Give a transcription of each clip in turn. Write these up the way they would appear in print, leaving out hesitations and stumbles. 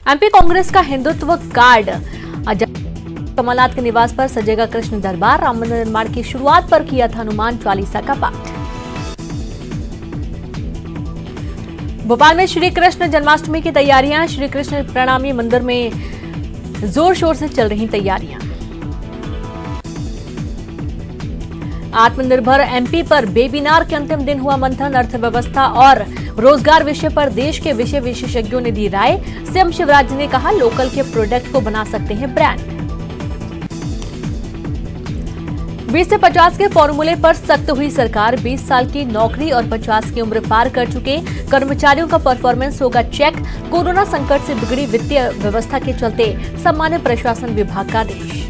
MP Congress का Hindutva card. Kamal Nath के निवास पर सजेगा कृष्ण दरबार। राम मंदिर निर्माण की शुरुआत पर किया था हनुमान चालीसा का पाठ। भोपाल में श्री कृष्ण जन्माष्टमी की तैयारियां। श्री कृष्ण प्रणामी मंदिर में जोर शोर से चल रही तैयारियां। आत्मनिर्भर एमपी पर वेबिनार के अंतिम दिन हुआ मंथन। अर्थव्यवस्था और रोजगार विषय पर देश के विषय विशेषज्ञों ने दी राय। सीएम शिवराज ने कहा, लोकल के प्रोडक्ट को बना सकते हैं ब्रांड। 20 से 50 के फॉर्मूले पर सख्त हुई सरकार। 20 साल की नौकरी और 50 की उम्र पार कर चुके कर्मचारियों का परफॉर्मेंस होगा चेक। कोरोना संकट से बिगड़ी वित्तीय व्यवस्था के चलते सामान्य प्रशासन विभाग का आदेश।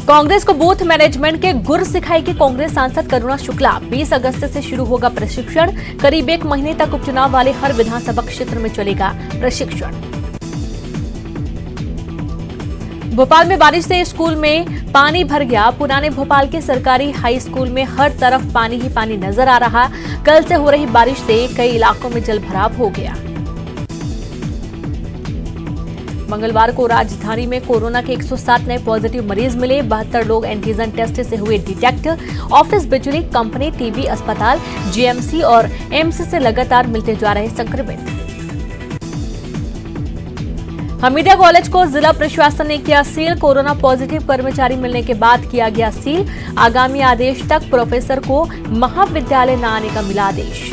कांग्रेस को बूथ मैनेजमेंट के गुर सिखाएगी कांग्रेस सांसद करुणा शुक्ला। 20 अगस्त से शुरू होगा प्रशिक्षण। करीब 1 महीने तक उपचुनाव वाले हर विधानसभा क्षेत्र में चलेगा प्रशिक्षण। भोपाल में बारिश से स्कूल में पानी भर गया। पुराने भोपाल के सरकारी हाई स्कूल में हर तरफ पानी ही पानी नजर आ रहा। कल से हो रही बारिश से कई इलाकों में जलभराव हो गया। मंगलवार को राजधानी में कोरोना के 107 नए पॉजिटिव मरीज मिले। 72 लोग एंटीजन टेस्ट से हुए डिटेक्ट। ऑफिस, बिजली कंपनी, टीबी अस्पताल, जीएमसी और एम्स से लगातार मिलते जा रहे संक्रमित। हमीदिया कॉलेज को जिला प्रशासन ने किया सील। कोरोना पॉजिटिव कर्मचारी मिलने के बाद किया गया सील। आगामी आदेश तक प्रोफेसर को महाविद्यालय न आने का मिला आदेश।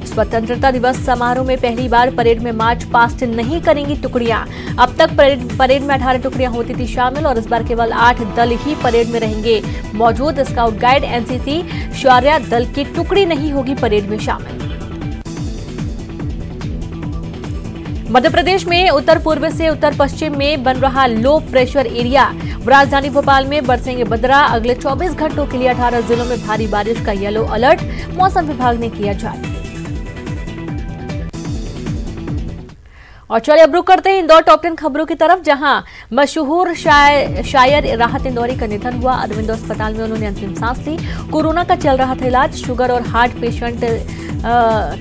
स्वतंत्रता दिवस समारोह में पहली बार परेड में मार्च पास्ट नहीं करेंगी टुकड़ियां। अब तक परेड में 18 टुकड़ियां होती थी शामिल और इस बार केवल 8 दल ही परेड में रहेंगे मौजूद। स्काउट गाइड, एनसीसी, शौर्य दल की टुकड़ी नहीं होगी परेड में शामिल। मध्य प्रदेश में उत्तर पूर्व से उत्तर पश्चिम में बन रहा लो प्रेशर एरिया। राजधानी भोपाल में बरसेंगे बदरा। अगले 24 घंटों के लिए 18 जिलों में भारी बारिश का येलो अलर्ट मौसम विभाग ने किया जारी। और चलिए अब रुक करते हैं इंदौर टॉप 10 खबरों की तरफ, जहां मशहूर शायर राहत इंदौरी का निधन हुआ। अरविंद अस्पताल में उन्होंने अंतिम सांस ली। कोरोना का चल रहा था इलाज। शुगर और हार्ट पेशेंट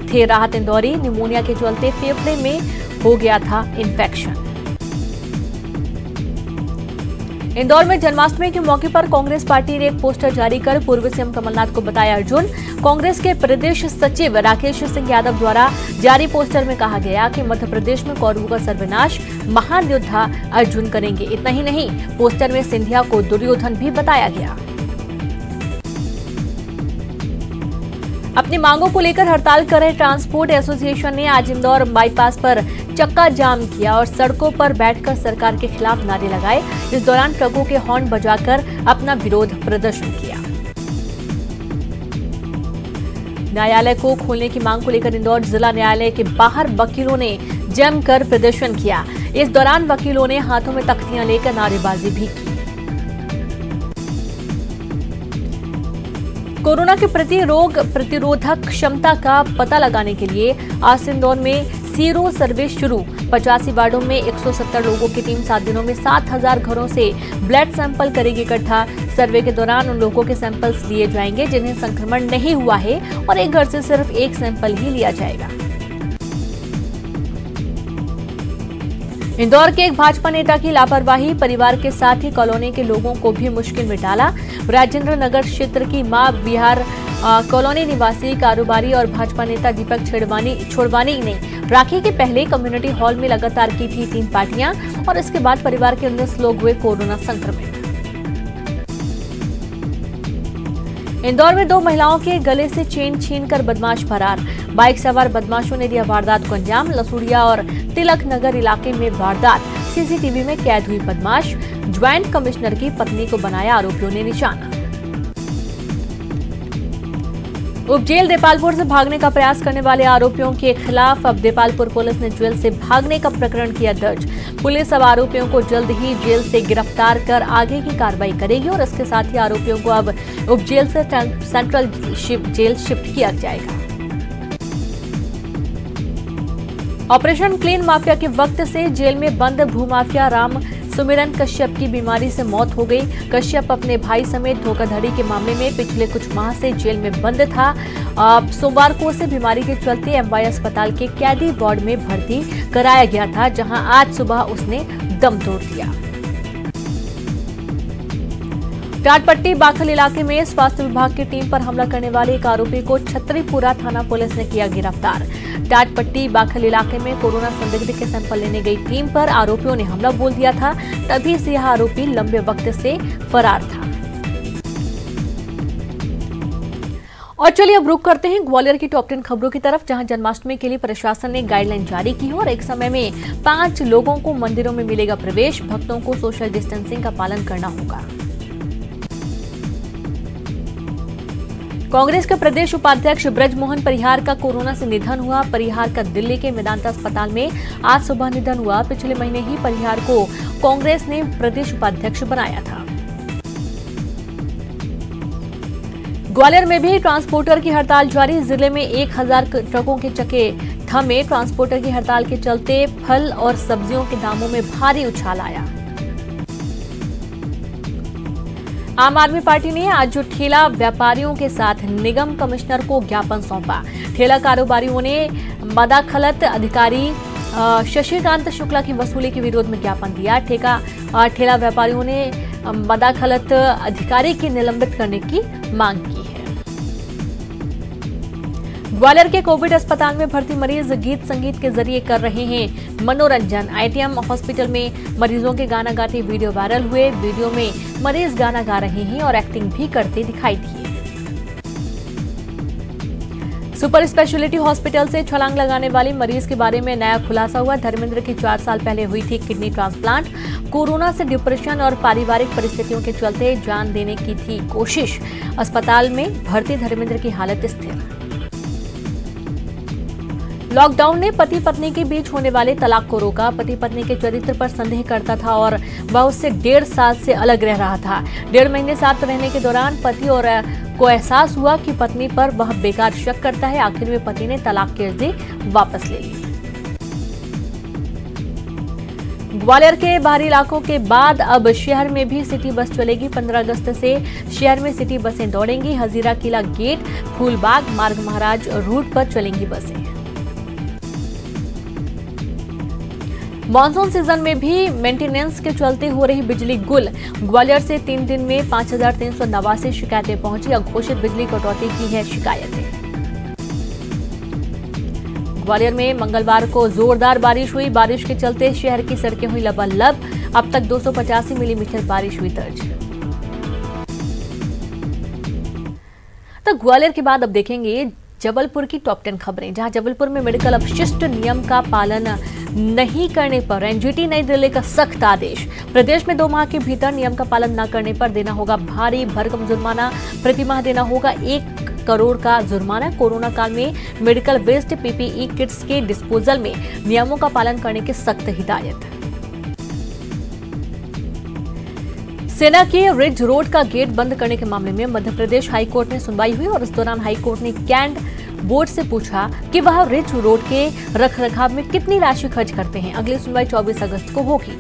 थे राहत इंदौरी। निमोनिया के चलते फेफड़े में हो गया था इन्फेक्शन। इंदौर में जन्माष्टमी के मौके पर कांग्रेस पार्टी ने एक पोस्टर जारी कर पूर्व सीएम कमलनाथ को बताया अर्जुन। कांग्रेस के प्रदेश सचिव राकेश सिंह यादव द्वारा जारी पोस्टर में कहा गया कि मध्य प्रदेश में कौरवों का सर्वनाश महान योद्धा अर्जुन करेंगे। इतना ही नहीं, पोस्टर में सिंधिया को दुर्योधन भी बताया गया। अपनी मांगों को लेकर हड़ताल कर रहे ट्रांसपोर्ट एसोसिएशन ने आज इंदौर बाईपास पर चक्का जाम किया और सड़कों पर बैठकर सरकार के खिलाफ नारे लगाए। इस दौरान ट्रकों के हॉर्न बजाकर अपना विरोध प्रदर्शन किया। न्यायालय को खोलने की मांग को लेकर इंदौर जिला न्यायालय के बाहर वकीलों ने जमकर प्रदर्शन किया। इस दौरान वकीलों ने हाथों में तख्तियां लेकर नारेबाजी भी की। कोरोना के प्रति रोग प्रतिरोधक क्षमता का पता लगाने के लिए आज से इंदौर में सीरो सर्वे शुरू। 85 वार्डों में 170 लोगों की टीम 7 दिनों में 7000 घरों से ब्लड सैंपल करेगी इकट्ठा। सर्वे के दौरान उन लोगों के सैंपल्स लिए जाएंगे जिन्हें संक्रमण नहीं हुआ है और एक घर से सिर्फ एक सैंपल ही लिया जाएगा। इंदौर के एक भाजपा नेता की लापरवाही, परिवार के साथ ही कॉलोनी के लोगों को भी मुश्किल में डाला। राजेंद्र नगर क्षेत्र की मां विहार कॉलोनी निवासी कारोबारी और भाजपा नेता दीपक छोड़वानी ने राखी के पहले कम्युनिटी हॉल में लगातार की थी 3 पार्टियां और इसके बाद परिवार के 19 लोग हुए कोरोना संक्रमित। इंदौर में 2 महिलाओं के गले से चेन छीनकर बदमाश फरार। बाइक सवार बदमाशों ने दिया वारदात को अंजाम। लसूड़िया और तिलक नगर इलाके में वारदात। सीसीटीवी में कैद हुई बदमाश। ज्वाइंट कमिश्नर की पत्नी को बनाया आरोपियों ने निशाना। उपजेल देपालपुर से भागने का प्रयास करने वाले आरोपियों के खिलाफ अब देपालपुर पुलिस ने जेल से भागने का प्रकरण किया दर्ज। पुलिस अब आरोपियों को जल्द ही जेल से गिरफ्तार कर आगे की कार्रवाई करेगी और इसके साथ ही आरोपियों को अब उपजेल से सेंट्रल जेल शिफ्ट किया जाएगा। ऑपरेशन क्लीन माफिया के वक्त से जेल में बंद भूमाफिया राम सुमिरन कश्यप की बीमारी से मौत हो गई। कश्यप अपने भाई समेत धोखाधड़ी के मामले में पिछले कुछ माह से जेल में बंद था। सोमवार को उसे बीमारी के चलते एमवाई अस्पताल के कैदी वार्ड में भर्ती कराया गया था, जहां आज सुबह उसने दम तोड़ दिया। टाटपट्टी बाखल इलाके में स्वास्थ्य विभाग की टीम पर हमला करने वाले एक आरोपी को छतरीपुरा थाना पुलिस ने किया गिरफ्तार। टाटपट्टी बाखल इलाके में कोरोना संदिग्ध के सैंपल लेने गई टीम पर आरोपियों ने हमला बोल दिया था, तभी से यह आरोपी लंबे वक्त से फरार था। और चलिए अब रुक करते हैं ग्वालियर की टॉप 10 खबरों की तरफ, जहां जन्माष्टमी के लिए प्रशासन ने गाइडलाइन जारी की है और एक समय में 5 लोगों को मंदिरों में मिलेगा प्रवेश। भक्तों को सोशल डिस्टेंसिंग का पालन करना होगा। कांग्रेस के प्रदेश उपाध्यक्ष ब्रजमोहन परिहार का कोरोना से निधन हुआ। परिहार का दिल्ली के मेदांता अस्पताल में आज सुबह निधन हुआ। पिछले महीने ही परिहार को कांग्रेस ने प्रदेश उपाध्यक्ष बनाया था। ग्वालियर में भी ट्रांसपोर्टर की हड़ताल जारी। जिले में 1000 ट्रकों के चक्के थमे। ट्रांसपोर्टर की हड़ताल के चलते फल और सब्जियों के दामों में भारी उछाल आया। आम आदमी पार्टी ने आज ठेला व्यापारियों के साथ निगम कमिश्नर को ज्ञापन सौंपा। ठेला कारोबारियों ने मदाखलत अधिकारी शशिकांत शुक्ला की वसूली के विरोध में ज्ञापन दिया। ठेला व्यापारियों ने मदाखलत अधिकारी की निलंबित करने की मांग की है। ग्वालियर के कोविड अस्पताल में भर्ती मरीज गीत संगीत के जरिए कर रहे हैं मनोरंजन। आईटीएम हॉस्पिटल में मरीजों के गाना गाते वीडियो वायरल हुए। वीडियो में मरीज गाना गा रहे हैं और एक्टिंग भी करते दिखाई दिए। सुपर स्पेशलिटी हॉस्पिटल से छलांग लगाने वाली मरीज के बारे में नया खुलासा हुआ। धर्मेंद्र की 4 साल पहले हुई थी किडनी ट्रांसप्लांट। कोरोना से डिप्रेशन और पारिवारिक परिस्थितियों के चलते जान देने की थी कोशिश। अस्पताल में भर्ती धर्मेंद्र की हालत स्थिर। लॉकडाउन ने पति पत्नी के बीच होने वाले तलाक को रोका। पति पत्नी के चरित्र पर संदेह करता था और वह उससे 1.5 साल से अलग रह रहा था। 1.5 महीने साथ रहने के दौरान पति और को एहसास हुआ कि पत्नी पर वह बेकार शक करता है। आखिर में पति ने तलाक की अर्जी वापस ले ली। ग्वालियर के बाहरी इलाकों के बाद अब शहर में भी सिटी बस चलेगी। 15 अगस्त से शहर में सिटी बसें दौड़ेंगी। हजीरा किला गेट, फूलबाग, मार्ग महाराज रूट पर चलेंगी बसें। मॉनसून सीजन में भी मेंटेनेंस के चलते हो रही बिजली गुल। ग्वालियर से 3 दिन में 5389 शिकायतें पहुंची। अघोषित बिजली कटौती की है शिकायतें। ग्वालियर में मंगलवार को जोरदार बारिश हुई। बारिश के चलते शहर की सड़कें हुई लबालब। अब तक 285 मिलीमीटर बारिश हुई दर्ज। तो ग्वालियर के बाद अब देखेंगे जबलपुर की टॉप 10 खबरें, जहां जबलपुर में मेडिकल अपशिष्ट नियम का पालन नहीं करने पर एनजीटी नई दिल्ली का सख्त आदेश। प्रदेश में 2 माह के भीतर नियम का पालन न करने पर देना होगा भारी भरकम जुर्माना। प्रतिमाह देना होगा 1 करोड़ का जुर्माना। कोरोना काल में मेडिकल वेस्ट पीपीई किट्स के डिस्पोजल में नियमों का पालन करने की सख्त हिदायत। सेना के रिज रोड का गेट बंद करने के मामले में मध्य प्रदेश हाईकोर्ट में सुनवाई हुई और इस दौरान हाईकोर्ट ने कैंट बोर्ड से पूछा कि वह रिज रोड के रखरखाव में कितनी राशि खर्च करते हैं। अगली सुनवाई 24 अगस्त को होगी।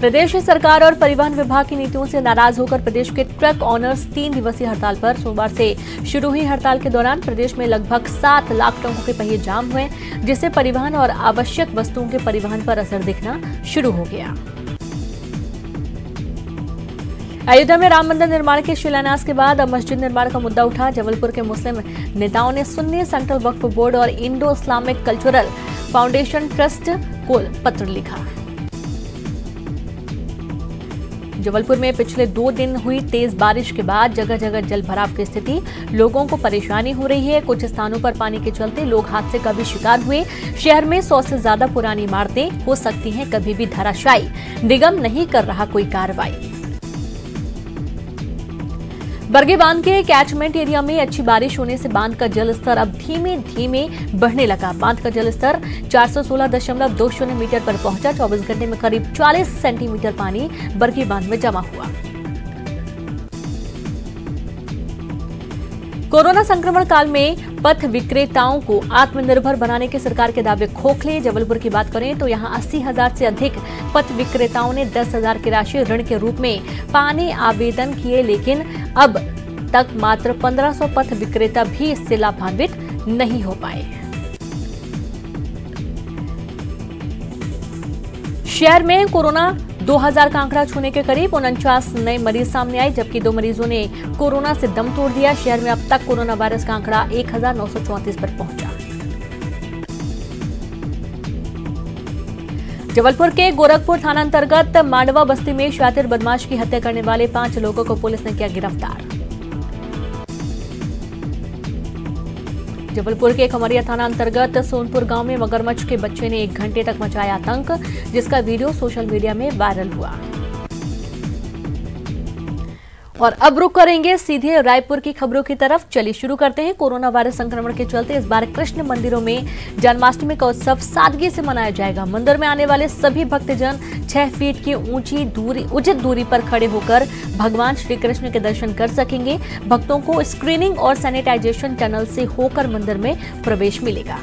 प्रदेश सरकार और परिवहन विभाग की नीतियों से नाराज होकर प्रदेश के ट्रक ऑनर्स 3 दिवसीय हड़ताल पर। सोमवार से शुरू हुई हड़ताल के दौरान प्रदेश में लगभग 7 लाख ट्रकों के पहिए जाम हुए, जिससे परिवहन और आवश्यक वस्तुओं के परिवहन पर असर दिखना शुरू हो गया। अयोध्या में राम मंदिर निर्माण के शिलान्यास के बाद अब मस्जिद निर्माण का मुद्दा उठा। जबलपुर के मुस्लिम नेताओं ने सुन्नी सेंट्रल वक्फ बोर्ड और Indo Islamic cultural foundation trust को पत्र लिखा। जबलपुर में पिछले 2 दिन हुई तेज बारिश के बाद जगह जगह जल भराव की स्थिति। लोगों को परेशानी हो रही है। कुछ स्थानों पर पानी के चलते लोग हादसे का भी शिकार हुए। शहर में 100 से ज्यादा पुरानी इमारतें हो सकती हैं कभी भी धराशायी। निगम नहीं कर रहा कोई कार्रवाई। बरगे बांध के कैचमेंट एरिया में अच्छी बारिश होने से बांध का जलस्तर अब धीमे धीमे बढ़ने लगा। बांध का जलस्तर 416.20 मीटर पर पहुंचा। 24 घंटे में करीब 40 सेंटीमीटर पानी बरगे बांध में जमा हुआ। कोरोना संक्रमण काल में पथ विक्रेताओं को आत्मनिर्भर बनाने के सरकार के दावे खोखले। जबलपुर की बात करें तो यहां 80,000 से अधिक पथ विक्रेताओं ने 10,000 की राशि ऋण के रूप में पाने आवेदन किए, लेकिन अब तक मात्र 1500 पथ विक्रेता भी इससे लाभान्वित नहीं हो पाए। शहर में कोरोना 2000 का आंकड़ा छूने के करीब 49 नए मरीज सामने आए, जबकि 2 मरीजों ने कोरोना से दम तोड़ दिया। शहर में अब तक कोरोना वायरस का आंकड़ा 1934 पर पहुंचा। जबलपुर के गोरखपुर थाना अंतर्गत मांडवा बस्ती में शातिर बदमाश की हत्या करने वाले 5 लोगों को पुलिस ने किया गिरफ्तार। जबलपुर के खमरिया थाना अंतर्गत सोनपुर गांव में मगरमच्छ के बच्चे ने 1 घंटे तक मचाया आतंक, जिसका वीडियो सोशल मीडिया में वायरल हुआ। और अब रुक करेंगे सीधे रायपुर की खबरों की तरफ। चलिए शुरू करते हैं। कोरोना वायरस संक्रमण के चलते इस बार कृष्ण मंदिरों में जन्माष्टमी का उत्सव सादगी से मनाया जाएगा। मंदिर में आने वाले सभी भक्तजन 6 फीट की उचित दूरी पर खड़े होकर भगवान श्री कृष्ण के दर्शन कर सकेंगे। भक्तों को स्क्रीनिंग और सैनिटाइजेशन टनल से होकर मंदिर में प्रवेश मिलेगा।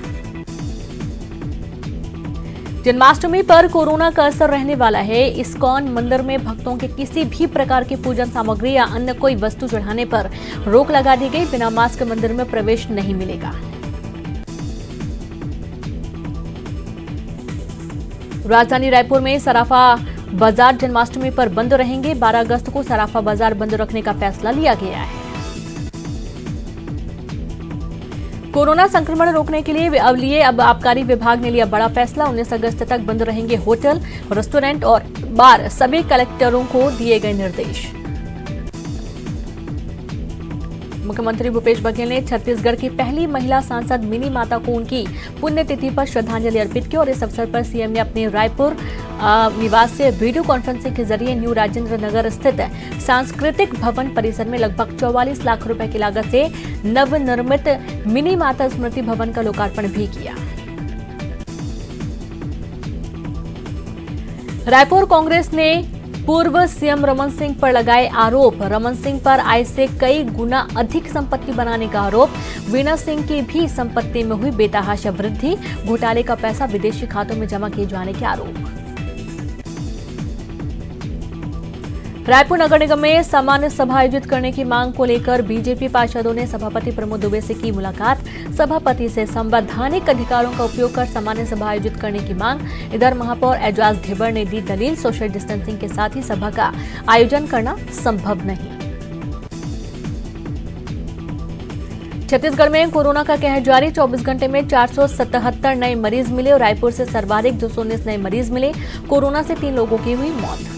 जन्माष्टमी पर कोरोना का असर रहने वाला है। इस्कॉन मंदिर में भक्तों के किसी भी प्रकार की पूजन सामग्री या अन्य कोई वस्तु चढ़ाने पर रोक लगा दी गई। बिना मास्क मंदिर में प्रवेश नहीं मिलेगा। राजधानी रायपुर में सराफा बाजार जन्माष्टमी पर बंद रहेंगे। 12 अगस्त को सराफा बाजार बंद रखने का फैसला लिया गया है। कोरोना संक्रमण रोकने के लिए अब आबकारी विभाग ने लिया बड़ा फैसला। 19 अगस्त तक बंद रहेंगे होटल, रेस्टोरेंट और बार। सभी कलेक्टरों को दिए गए निर्देश। मुख्यमंत्री भूपेश बघेल ने छत्तीसगढ़ की पहली महिला सांसद मिनी माता को उनकी पुण्यतिथि पर श्रद्धांजलि अर्पित की और इस अवसर पर सीएम ने अपने रायपुर निवास से वीडियो कॉन्फ्रेंसिंग के जरिए न्यू राजेंद्र नगर स्थित सांस्कृतिक भवन परिसर में लगभग 44 लाख रुपए की लागत से नवनिर्मित मिनी माता स्मृति भवन का लोकार्पण भी किया। रायपुर कांग्रेस ने पूर्व सीएम रमन सिंह पर लगाए आरोप। रमन सिंह पर आय से कई गुना अधिक संपत्ति बनाने का आरोप। वीणा सिंह की भी संपत्ति में हुई बेतहाशा वृद्धि। घोटाले का पैसा विदेशी खातों में जमा किए जाने के आरोप। रायपुर नगर निगम में सामान्य सभा आयोजित करने की मांग को लेकर बीजेपी पार्षदों ने सभापति प्रमोद दुबे से की मुलाकात। सभापति से संवैधानिक अधिकारों का उपयोग कर सामान्य सभा आयोजित करने की मांग। इधर महापौर एजाज ढिब्बर ने दी दलील, सोशल डिस्टेंसिंग के साथ ही सभा का आयोजन करना संभव नहीं। छत्तीसगढ़ में कोरोना का कहर जारी। 24 घंटे में 477 नए मरीज मिले और रायपुर से सर्वाधिक 219 नए मरीज मिले। कोरोना से 3 लोगों की हुई मौत।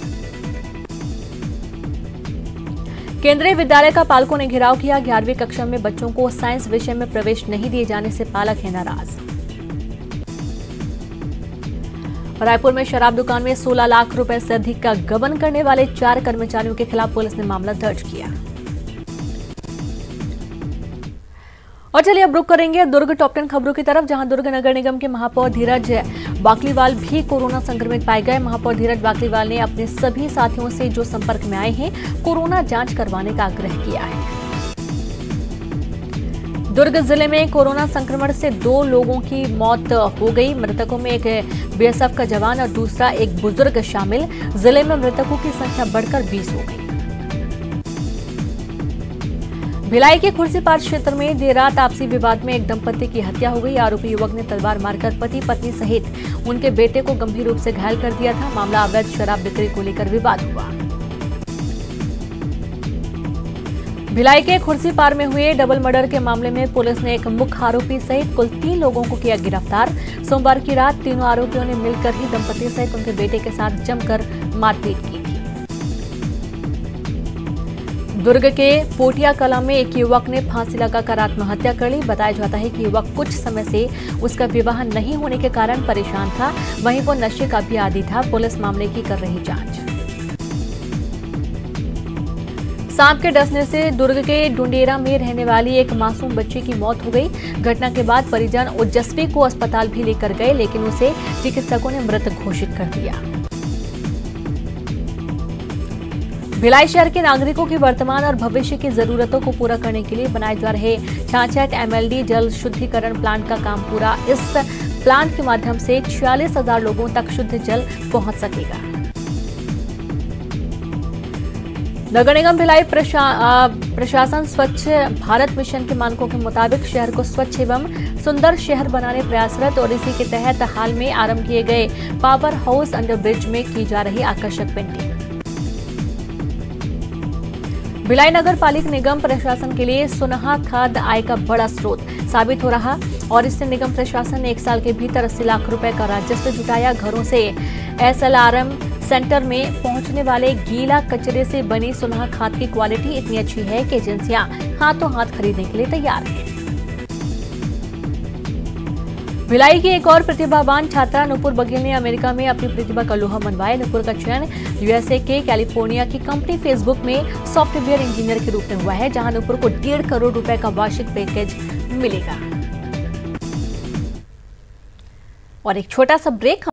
केंद्रीय विद्यालय का पालकों ने घेराव किया। 11वीं कक्षा में बच्चों को साइंस विषय में प्रवेश नहीं दिए जाने से पालक है नाराज। रायपुर में शराब दुकान में 16 लाख रुपए से अधिक का गबन करने वाले 4 कर्मचारियों के खिलाफ पुलिस ने मामला दर्ज किया। और चलिए अब रुक करेंगे दुर्ग टॉप 10 खबरों की तरफ, जहां दुर्ग नगर निगम के महापौर धीरज बाकलीवाल भी कोरोना संक्रमित पाए गए। महापौर धीरज बाकलीवाल ने अपने सभी साथियों से जो संपर्क में आए हैं कोरोना जांच करवाने का आग्रह किया है। दुर्ग जिले में कोरोना संक्रमण से 2 लोगों की मौत हो गई। मृतकों में एक बीएसएफ का जवान और दूसरा एक बुजुर्ग शामिल। जिले में मृतकों की संख्या बढ़कर 20 हो गई। भिलाई के खुर्सीपार क्षेत्र में देर रात आपसी विवाद में एक दंपति की हत्या हो गई। आरोपी युवक ने तलवार मारकर पति पत्नी सहित उनके बेटे को गंभीर रूप से घायल कर दिया था। मामला अवैध शराब बिक्री को लेकर विवाद हुआ। भिलाई के खुर्सीपार में हुए डबल मर्डर के मामले में पुलिस ने एक मुख्य आरोपी सहित कुल 3 लोगों को किया गिरफ्तार। सोमवार की रात तीनों आरोपियों ने मिलकर ही दंपति सहित उनके बेटे के साथ जमकर मारपीट की थी। दुर्ग के पोटिया कला में एक युवक ने फांसी लगाकर आत्महत्या कर ली। बताया जाता है कि युवक कुछ समय से उसका विवाह नहीं होने के कारण परेशान था। वहीं वो नशे का भी आदी था। पुलिस मामले की कर रही जांच। सांप के डसने से दुर्ग के डुंडेरा में रहने वाली एक मासूम बच्ची की मौत हो गई। घटना के बाद परिजन ओजस्वी को अस्पताल भी लेकर गए, लेकिन उसे चिकित्सकों ने मृत घोषित कर दिया। भिलाई शहर के नागरिकों की वर्तमान और भविष्य की जरूरतों को पूरा करने के लिए बनाए जा रहे 66 MLD जल शुद्धिकरण प्लांट का काम पूरा। इस प्लांट के माध्यम से 46,000 लोगों तक शुद्ध जल पहुंच सकेगा। नगर निगम भिलाई प्रशासन स्वच्छ भारत मिशन के मानकों के मुताबिक शहर को स्वच्छ एवं सुंदर शहर बनाने प्रयासरत और इसी के तहत हाल में आरंभ किए गए पावर हाउस अंडरब्रिज में की जा रही आकर्षक पेंटिंग। भिलाई नगर पालिक निगम प्रशासन के लिए सुनहरा खाद आय का बड़ा स्रोत साबित हो रहा और इससे निगम प्रशासन ने 1 साल के भीतर 80 लाख रुपए का राजस्व जुटाया। घरों से SLRM सेंटर में पहुंचने वाले गीला कचरे से बनी सुनहरा खाद की क्वालिटी इतनी अच्छी है कि एजेंसियां हाथों हाथ खरीदने के लिए तैयार हैं। भिलाई की एक और प्रतिभावान छात्रा नुपुर बघेल ने अमेरिका में अपनी प्रतिभा का लोहा मनवाया। नुपुर का चयन USA के कैलिफोर्निया की कंपनी फेसबुक में सॉफ्टवेयर इंजीनियर के रूप में हुआ है, जहां नुपुर को 1.5 करोड़ रुपए का वार्षिक पैकेज मिलेगा। और एक छोटा सा ब्रेक।